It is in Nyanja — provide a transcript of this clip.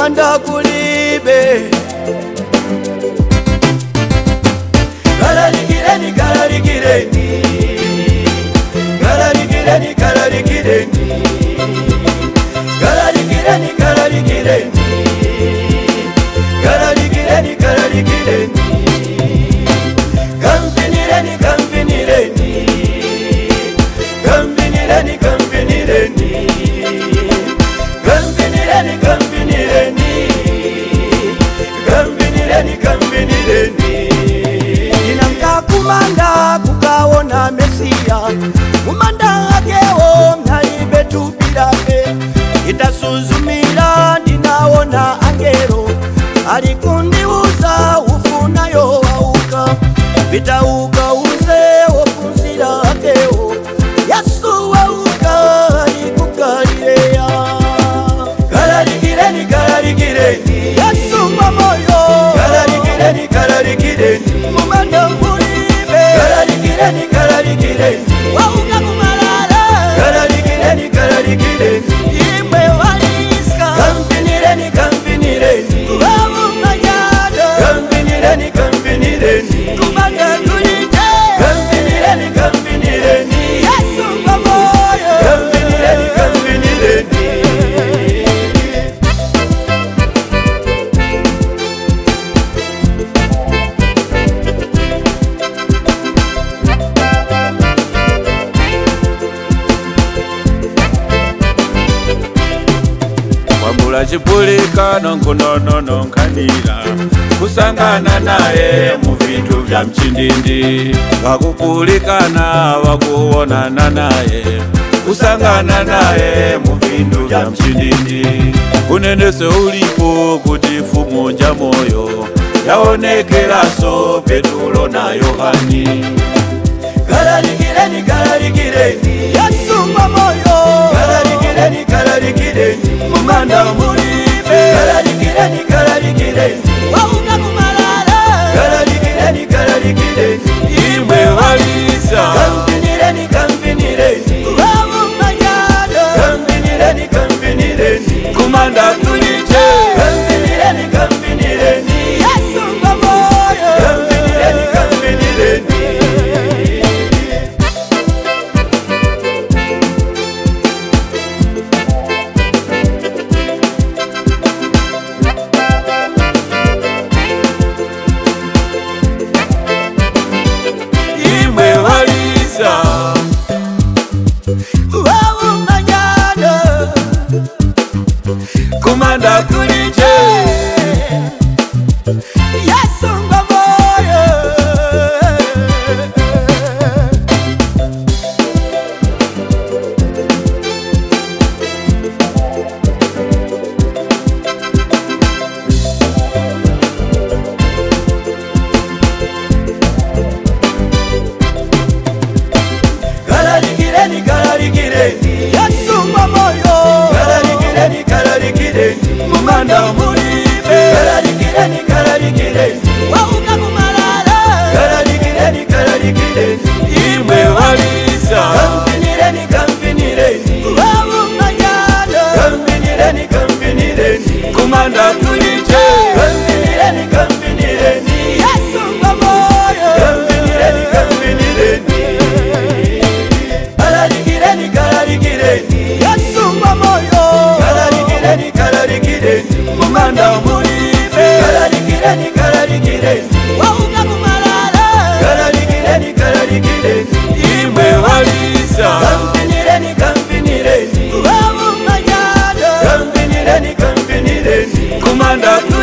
kumanda kulibe. Kalalikireni, kalalikireni, kalalikireni, kalalikireni, kalalikireni, kalalikireni, kalalikireni, kalalikireni, kampinireni, kampinireni, kampinireni, kampinireni, kampinireni, kampinireni, kampinireni, kampinireni. Kumanda kukaona Mesia, kumanda akeo mnaibe tupirape. Itasuzumira ndinaona angelo, alikundiuza ufunayo wauka. Vitauka uze ofunzira akeo, Yesu wauka alikukalilea. Kalalikireni, kalalikireni, Yesu mamoyo. Kalalikireni, kalalikireni, kumanda kalalikireni, kalalikireni, wauka kumalala. Kalalikireni, kalalikireni, imwe waliska. Kampinireni, kampinireni, wavumanyado. Kampinireni, kampinireni, kumanda kulite. Kampinireni, kampinireni, Yesu pamoyo. Kampinireni, kampinireni. Wambula chipulika nonkunono nonkanira, kusangana naye mu vintu vya mchindindi. Wakupulikana wakuonana naye, kusangana naye mu vintu vya mchindindi. Kunenese ulipo kuti fumo ja moyo, yaonekeraso Petro na Yohani. Kalalikireni, kalalikireni, Yesu pamoyo. Kalalikireni, kalalikireni, kumanda mulibe. Kalalikireni, kalalikireni, wauka kumalala. Kalalikireni, kalalikireni, imwe walisa. Kampinireni, kampinireni, wavumanyado. Kampinireni, kampinireni, kumanda kulite. Kampinireni, kampinireni, Yesu pamoyo. Kampinireni, kampinireni. Kumanda kulite, Yesu pamoyo. Kalalikireni, kalalikireni, Yesu pamoyo. Kalalikireni, kalalikireni, kumanda mulibe. Kalalikireni, kalalikireni, wauka kumalala. Kalalikireni, kalalikireni, imwe walisa. kampinireni, kampinireni, wavumanyado. Kampinireni, kampinireni, kumanda kulite. kampinireni, kampinireni, Yesu pamoyo. Kampinireni, kampinireni, kalalikireni, kalalikireni, Yesu pamoyo. Kalalikireni, kalalikireni, kumanda mulibe. Kalalikireni, kalalikireni, wauka kumalala. Kalalikireni, kalalikireni, imwe walisa. kampinireni, kampinireni, wavumanyado. Kampinireni, kampinireni, kumanda kulite.